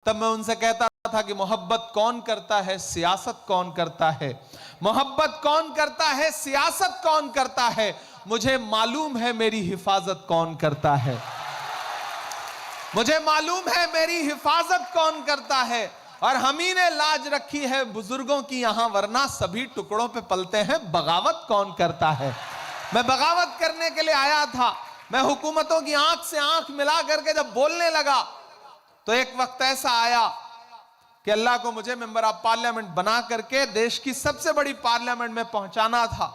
तब मैं उनसे कहता था कि मोहब्बत कौन करता है, सियासत कौन करता है। मोहब्बत कौन करता है, सियासत कौन करता है, मुझे मालूम है मेरी हिफाजत कौन करता है। मुझे मालूम है मेरी हिफाजत कौन करता है। और हम ही ने लाज रखी है बुजुर्गों की यहां, वरना सभी टुकड़ों पे पलते हैं, बगावत कौन करता है। मैं बगावत करने के लिए आया था। मैं हुकूमतों की आंख से आंख मिला करके जब बोलने लगा तो एक वक्त ऐसा आया कि अल्लाह को मुझे मेंबर ऑफ पार्लियामेंट बना करके देश की सबसे बड़ी पार्लियामेंट में पहुंचाना था।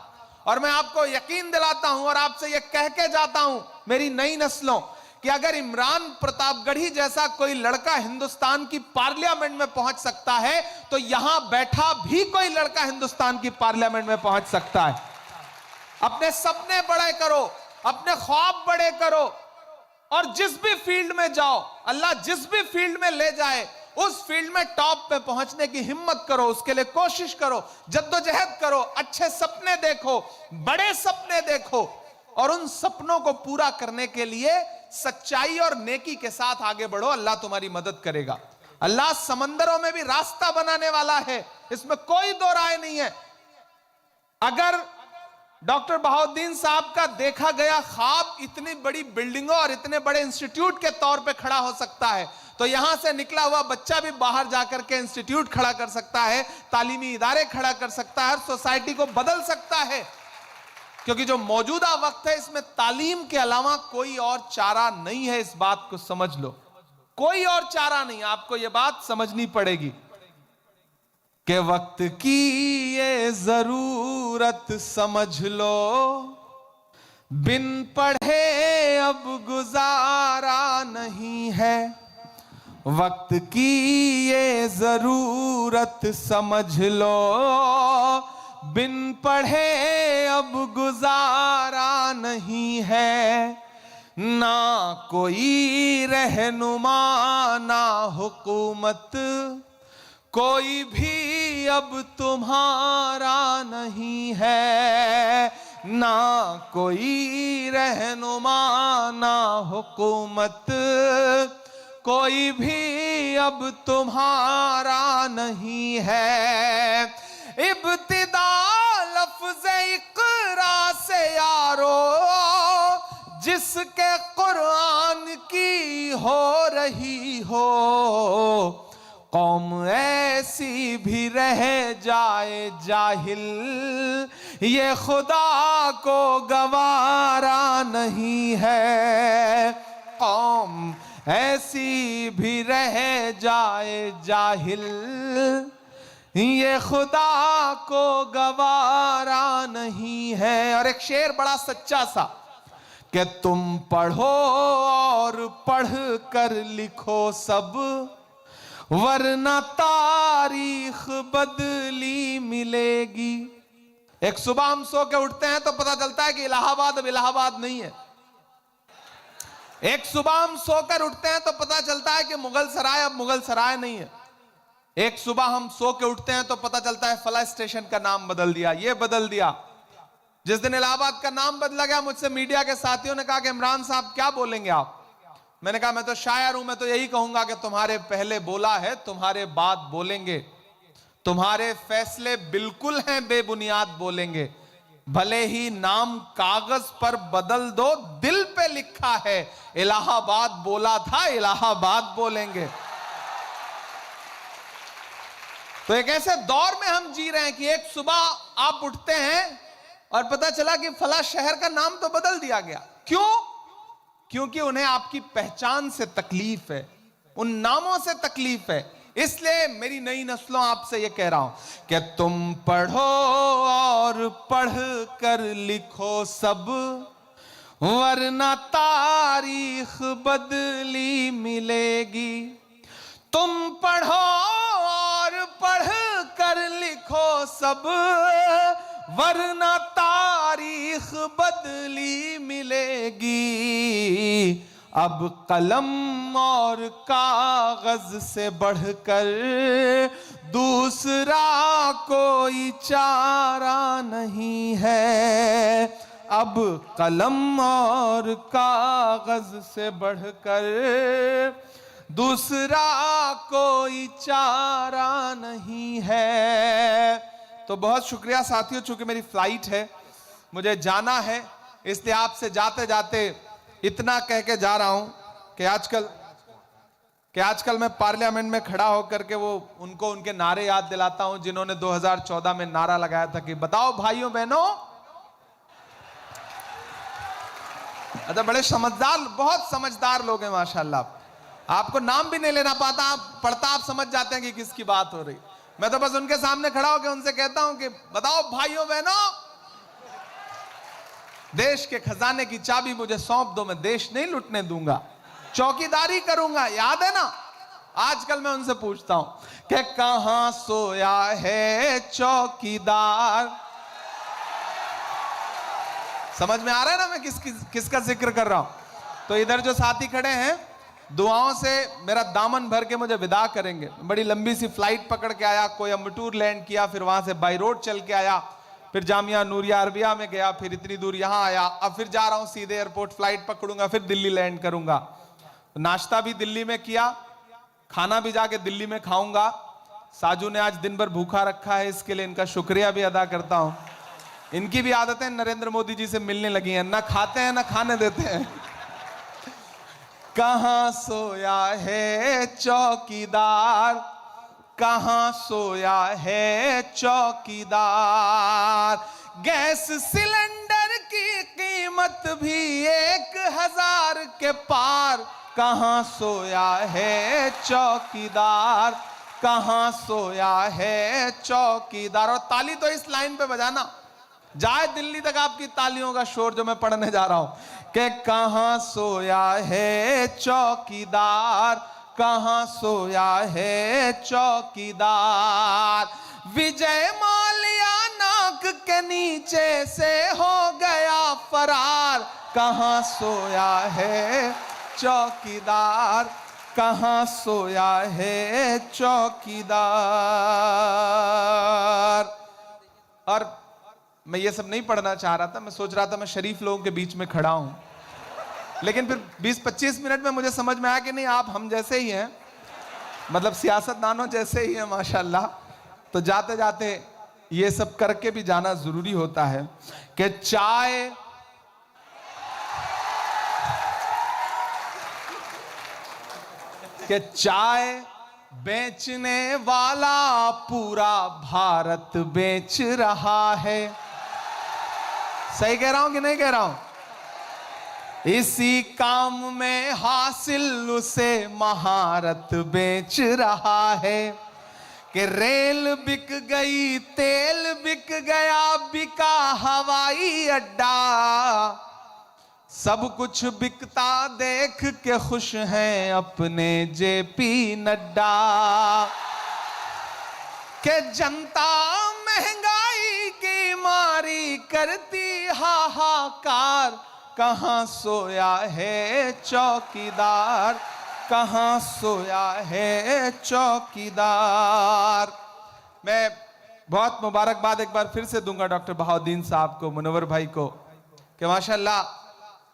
और मैं आपको यकीन दिलाता हूं और आपसे यह कह के जाता हूं मेरी नई नस्लों कि अगर इमरान प्रतापगढ़ी जैसा कोई लड़का हिंदुस्तान की पार्लियामेंट में पहुंच सकता है तो यहां बैठा भी कोई लड़का हिंदुस्तान की पार्लियामेंट में पहुंच सकता है। अपने सपने बड़े करो, अपने ख्वाब बड़े करो और जिस भी फील्ड में जाओ, अल्लाह जिस भी फील्ड में ले जाए उस फील्ड में टॉप पे पहुंचने की हिम्मत करो, उसके लिए कोशिश करो, जद्दोजहद करो, अच्छे सपने देखो, बड़े सपने देखो और उन सपनों को पूरा करने के लिए सच्चाई और नेकी के साथ आगे बढ़ो। अल्लाह तुम्हारी मदद करेगा। अल्लाह समंदरों में भी रास्ता बनाने वाला है, इसमें कोई दो राय नहीं है। अगर डॉक्टर बहाउद्दीन साहब का देखा गया ख्वाब इतनी बड़ी बिल्डिंगों और इतने बड़े इंस्टीट्यूट के तौर पे खड़ा हो सकता है तो यहां से निकला हुआ बच्चा भी बाहर जाकर के इंस्टीट्यूट खड़ा कर सकता है, तालीमी इदारे खड़ा कर सकता है, सोसाइटी को बदल सकता है। क्योंकि जो मौजूदा वक्त है इसमें तालीम के अलावा कोई और चारा नहीं है। इस बात को समझ लो, कोई और चारा नहीं, आपको यह बात समझनी पड़ेगी कि वक्त की ये जरूरत समझ लो, बिन पढ़े अब गुजारा नहीं है। वक्त की ये जरूरत समझ लो, बिन पढ़े अब गुजारा नहीं है। ना कोई रहनुमा ना हुकूमत, कोई भी अब तुम्हारा नहीं है। ना कोई रहनुमा ना हुकूमत, कोई भी अब तुम्हारा नहीं है। इब्तिदा लफ्ज़ इक़रा से यारो, जिसके कुरान की हो रही हो। कौम ऐसी भी रह जाए जाहिल, ये खुदा को गवारा नहीं है। कौम ऐसी भी रह जाए जाहिल, ये खुदा को गवारा नहीं है। और एक शेर बड़ा सच्चा सा कि तुम पढ़ो और पढ़ कर लिखो सब, वरना तारीख बदली मिलेगी। एक सुबह हम सो के उठते हैं तो पता चलता है कि इलाहाबाद अब इलाहाबाद नहीं है। एक सुबह हम सोकर उठते हैं तो पता चलता है कि मुगल सराय अब मुगल सराय नहीं है। एक सुबह हम सो के उठते हैं तो पता चलता है फला स्टेशन का नाम बदल दिया, ये बदल दिया। जिस दिन इलाहाबाद का नाम बदला गया, मुझसे मीडिया के साथियों ने कहा कि इमरान साहब क्या बोलेंगे आप। मैंने कहा मैं तो शायर हूं, मैं तो यही कहूंगा कि तुम्हारे पहले बोला है, तुम्हारे बाद बोलेंगे। तुम्हारे फैसले बिल्कुल हैं बेबुनियाद बोलेंगे। भले ही नाम कागज पर बदल दो, दिल पे लिखा है इलाहाबाद बोला था, इलाहाबाद बोलेंगे। तो एक ऐसे दौर में हम जी रहे हैं कि एक सुबह आप उठते हैं और पता चला कि फला शहर का नाम तो बदल दिया गया। क्यों? क्योंकि उन्हें आपकी पहचान से तकलीफ है, उन नामों से तकलीफ है। इसलिए मेरी नई नस्लों आपसे यह कह रहा हूं कि तुम पढ़ो और पढ़ कर लिखो सब, वरना तारीख बदली मिलेगी। तुम पढ़ो और पढ़ कर लिखो सब, वरना तारीख बदली मिलेगी। अब कलम और कागज से बढ़कर दूसरा कोई चारा नहीं है। अब कलम और कागज से बढ़कर दूसरा कोई चारा नहीं है। तो बहुत शुक्रिया साथियों, चूंकि मेरी फ्लाइट है, मुझे जाना है, इसलिए आपसे जाते जाते इतना कह के जा रहा हूं कि आजकल मैं पार्लियामेंट में खड़ा होकर के वो उनको उनके नारे याद दिलाता हूं जिन्होंने 2014 में नारा लगाया था कि बताओ भाइयों बहनों। अच्छा, बड़े समझदार, बहुत समझदार लोग हैं माशाल्लाह। आपको नाम भी नहीं लेना पाता, आप पढ़ता आप समझ जाते हैं कि किसकी बात हो रही। मैं तो बस उनके सामने खड़ा होकर उनसे कहता हूं कि बताओ भाइयों बहनों, देश के खजाने की चाबी मुझे सौंप दो, मैं देश नहीं लुटने दूंगा, चौकीदारी करूंगा। याद है ना? आजकल मैं उनसे पूछता हूं कि कहां सोया है चौकीदार। समझ में आ रहा है ना मैं किसका जिक्र कर रहा हूं? तो इधर जो साथी खड़े हैं, दुआओं से मेरा दामन भर के मुझे विदा करेंगे। बड़ी लंबी सी फ्लाइट पकड़ के आया, कोयम्बटूर लैंड किया, फिर वहां से बाई रोड चल के आया, फिर जामिया नूरिया अरबिया में गया, फिर इतनी दूर यहां आया, अब फिर जा रहा हूं सीधे एयरपोर्ट, फ्लाइट पकड़ूंगा, फिर दिल्ली लैंड करूंगा। नाश्ता भी दिल्ली में किया, खाना भी जाके दिल्ली में खाऊंगा। साजू ने आज दिन भर भूखा रखा है, इसके लिए इनका शुक्रिया भी अदा करता हूं। इनकी भी आदतें नरेंद्र मोदी जी से मिलने लगी हैं, ना खाते हैं ना खाने देते हैं। कहां सोया है चौकीदार, कहां सोया है चौकीदार। गैस सिलेंडर की कीमत भी 1000 के पार, कहां सोया है चौकीदार, कहां सोया है चौकीदार। और ताली तो इस लाइन पे बजाना, जाए दिल्ली तक आपकी तालियों का शोर जो मैं पढ़ने जा रहा हूं कि कहां सोया है चौकीदार, कहां सोया है चौकीदार। विजय माल्या नाक के नीचे से हो गया फरार, कहां सोया है चौकीदार, कहां सोया है चौकीदार। और मैं ये सब नहीं पढ़ना चाह रहा था, मैं सोच रहा था मैं शरीफ लोगों के बीच में खड़ा हूं, लेकिन फिर 20-25 मिनट में मुझे समझ में आया कि नहीं, आप हम जैसे ही हैं, मतलब सियासतदानों जैसे ही हैं माशाल्लाह। तो जाते जाते ये सब करके भी जाना जरूरी होता है कि चाय बेचने वाला पूरा भारत बेच रहा है। सही कह रहा हूं कि नहीं कह रहा हूं? इसी काम में हासिल उसे महारत बेच रहा है कि रेल बिक गई, तेल बिक गया, बिका हवाई अड्डा, सब कुछ बिकता देख के खुश हैं अपने जेपी नड्डा। के जनता महंगाई की मारी करती हाहाकार, कहां सोया है चौकीदार, कहां सोया है चौकीदार। मैं बहुत मुबारकबाद एक बार फिर से दूंगा डॉक्टर बहाउद्दीन साहब को, मुनव्वर भाई को, कि माशाल्लाह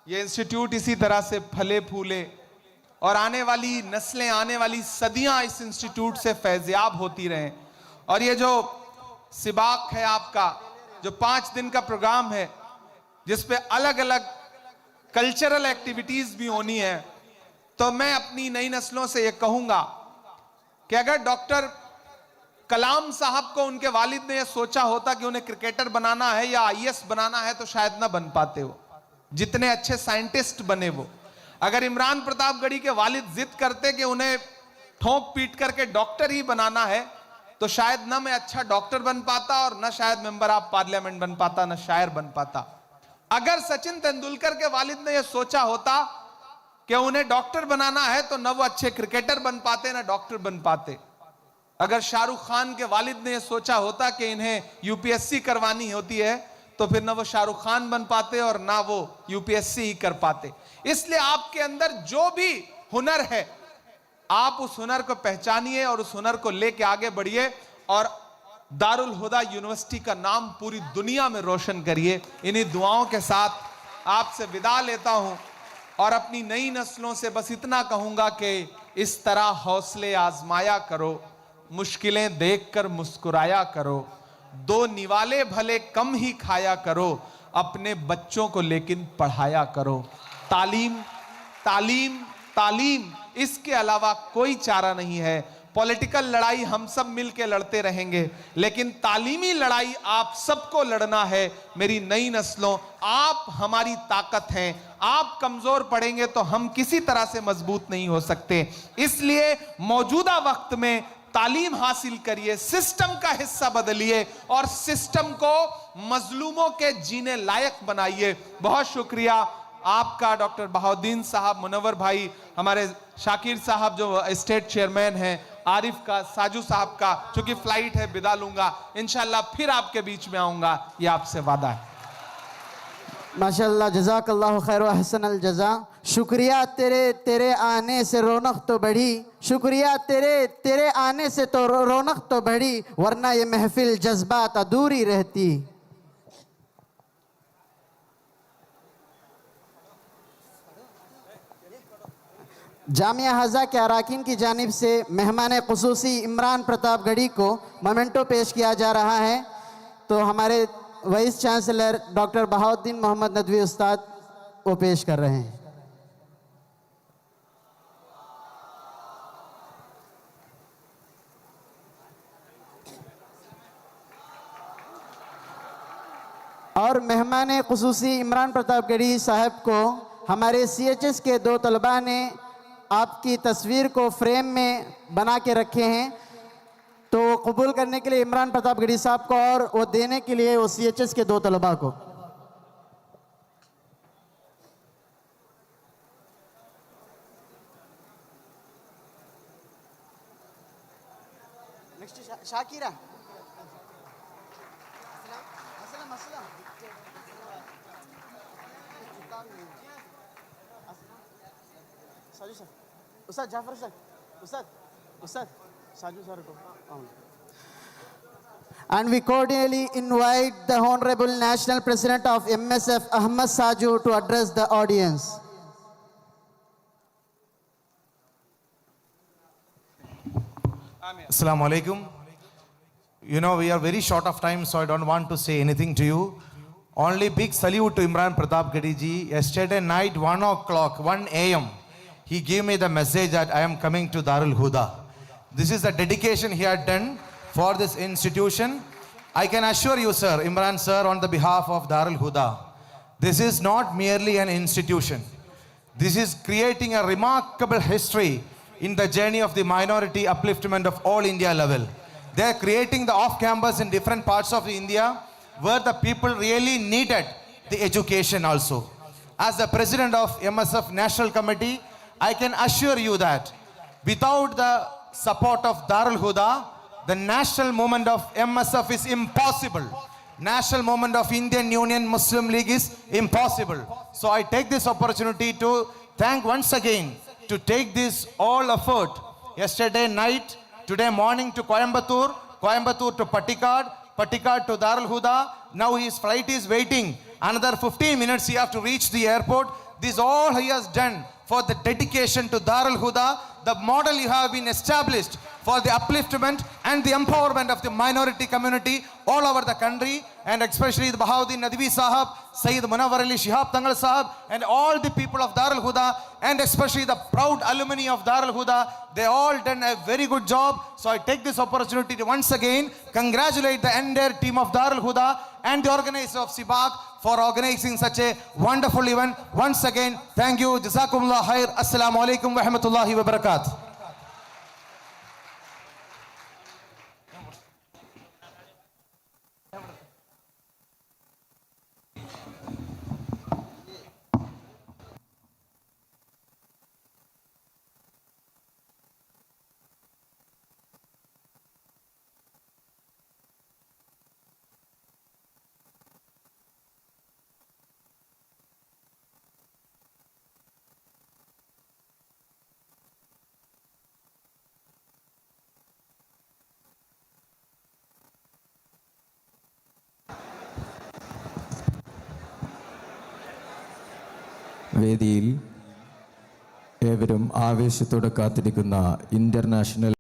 ये इंस्टीट्यूट इसी तरह से फले फूले और आने वाली नस्लें, आने वाली सदियां इस इंस्टीट्यूट से फैज़याब होती रहें। और ये जो सिबाक है आपका, जो 5 दिन का प्रोग्राम है जिसपे अलग अलग कल्चरल एक्टिविटीज भी होनी है, तो मैं अपनी नई नस्लों से ये कहूंगा कि अगर डॉक्टर कलाम साहब को उनके वालिद ने यह सोचा होता कि उन्हें क्रिकेटर बनाना है या आईएएस बनाना है, तो शायद ना बन पाते वो, जितने अच्छे साइंटिस्ट बने वो। अगर इमरान प्रतापगढ़ी के वालिद जिद करते कि उन्हें ठोक पीट करके डॉक्टर ही बनाना है, तो शायद ना मैं अच्छा डॉक्टर बन पाता और ना शायद मेंबर ऑफ पार्लियामेंट बन पाता, ना शायर बन पाता। अगर सचिन तेंदुलकर के वालिद ने यह सोचा होता कि उन्हें डॉक्टर बनाना है, तो ना वो अच्छे क्रिकेटर बन पाते ना डॉक्टर बन पाते। अगर शाहरुख खान के वालिद ने यह सोचा होता कि इन्हें यूपीएससी करवानी होती है, तो फिर ना वो शाहरुख खान बन पाते और ना वो यूपीएससी ही कर पाते। इसलिए आपके अंदर जो भी हुनर है, आप उस हुनर को पहचानिए और उस हुनर को लेके आगे बढ़िए और दारुल हुदा यूनिवर्सिटी का नाम पूरी दुनिया में रोशन करिए। इन्हीं दुआओं के साथ आपसे विदा लेता हूं और अपनी नई नस्लों से बस इतना कहूंगा कि इस तरह हौसले आजमाया करो, मुश्किलें देखकर मुस्कुराया करो, दो निवाले भले कम ही खाया करो, अपने बच्चों को लेकिन पढ़ाया करो। तालीम, तालीम, तालीम, इसके अलावा कोई चारा नहीं है। पॉलिटिकल लड़ाई हम सब मिलकर लड़ते रहेंगे, लेकिन तालीमी लड़ाई आप सबको लड़ना है। मेरी नई नस्लों, आप हमारी ताकत हैं। आप कमजोर पड़ेंगे तो हम किसी तरह से मजबूत नहीं हो सकते। इसलिए मौजूदा वक्त में तालीम हासिल करिए, सिस्टम का हिस्सा बदलिए और सिस्टम को मजलूमों के जीने लायक बनाइए। बहुत शुक्रिया आपका डॉक्टर बहाउद्दीन साहब, मुनव्वर भाई, हमारे शाकिर साहब जो स्टेट चेयरमैन हैं, आरिफ का, साजू साहब का। चूंकि फ्लाइट है, विदा लूंगा, इंशाल्लाह फिर आपके बीच में आऊंगा, ये आपसे वादा है। माशाअल्लाह, जज़ाकल्लाहु खैर व अहसनल जज़ा। शुक्रिया, तेरे आने से रौनक तो बढ़ी। शुक्रिया, तेरे आने से तो रौनक तो बढ़ी, वरना ये महफिल जज्बात अधूरी रहती। जामिया हज़ा के अराकीन की जानिब से मेहमान ख़ुसूसी इमरान प्रतापगढ़ी को मोमेंटो पेश किया जा रहा है। तो हमारे vice chancellor doctor Bahauddin Mohammed Nadvi उस्ताद वो पेश कर रहे हैं। और मेहमान ख़ुसूसी इमरान प्रतापगढ़ी साहब को हमारे CHS के दो तलबा ने आपकी तस्वीर को फ्रेम में बना के रखे हैं। तो कबूल करने के लिए इमरान प्रतापगढ़ी साहब को और वो देने के लिए वो CHS के दो तलबा को। Next Shakira. Ustad Jafar sir, Ustad Saju sir ko. And we cordially invite the Honorable National President of MSF, Ahmad Saju, to address the audience. Assalamu alaikum. You know, we are very short of time, so I don't want to say anything to you. Only big salute to Imran Pratapgarhi ji. Yesterday night, 1 o'clock, 1 a.m., he gave me the message that I am coming to Darul Huda. This is the dedication he had done for this institution. I can assure you, sir, Imran sir, on the behalf of Darul Huda, this is not merely an institution. This is creating a remarkable history in the journey of the minority upliftment of all India level. They are creating the off-campus in different parts of India where the people really needed the education also. As the president of MSF National Committee, I can assure you that without the support of Darul Huda, the national movement of MSF is impossible. National movement of Indian Union Muslim League is impossible. So I take this opportunity to thank once again to take this all effort. Yesterday night, today morning to Coimbatore, Coimbatore to Pattikad, Pattikad to Darul Huda. Now his flight is waiting. Another 15 minutes he have to reach the airport. This all he has done for the dedication to Darul Huda, the model you have been established for the upliftment and the empowerment of the minority community all over the country, and especially the Bahauddin Nadwi Sahab, Sayyid Munawwar Ali Shihab Tangal Sahab, and all the people of Darul Huda, and especially the proud alumni of Darul Huda. They all done a very good job. So I take this opportunity to once again congratulate the entire team of Darul Huda and the organizers of Sibak for organizing such a wonderful event. Once again, thank you. Jazakumullah khair. Assalamu alaikum wa rahmatullahi wa barakatuh. വേദിയിൽ ഏവരും ആവേശത്തോടെ കാത്തിരിക്കുന്ന international